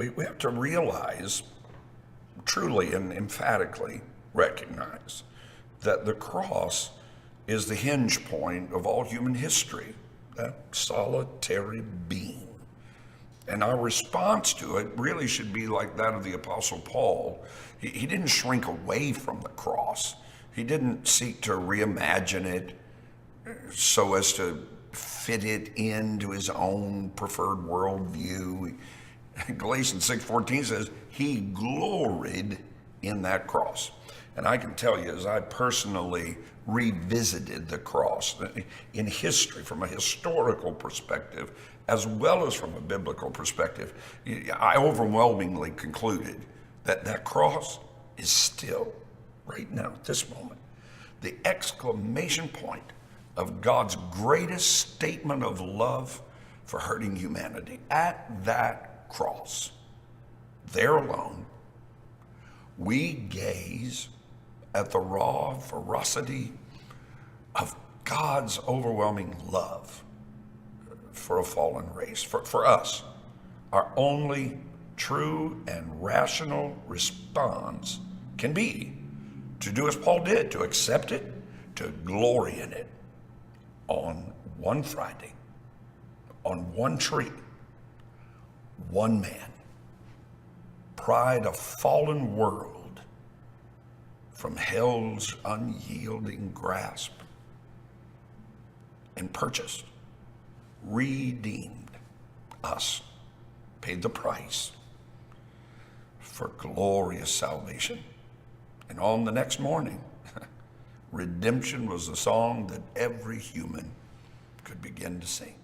we have to realize, truly and emphatically recognize, that the cross is the hinge point of all human history, that solitary beam. And our response to it really should be like that of the Apostle Paul. He didn't shrink away from the cross. He didn't seek to reimagine it so as to fit it into his own preferred worldview. Galatians 6:14 says he gloried in that cross. And I can tell you, as I personally revisited the cross in history, from a historical perspective, as well as from a biblical perspective, I overwhelmingly concluded that that cross is still, right now, at this moment, the exclamation point of God's greatest statement of love for hurting humanity. At that cross, there alone, we gaze at the raw ferocity of God's overwhelming love for a fallen race. For us, our only true and rational response can be to do as Paul did, to accept it, to glory in it on one Friday, on one tree, one man, pried a fallen world from hell's unyielding grasp, and purchased, redeemed us, paid the price for glorious salvation. And on the next morning, redemption was the song that every human could begin to sing.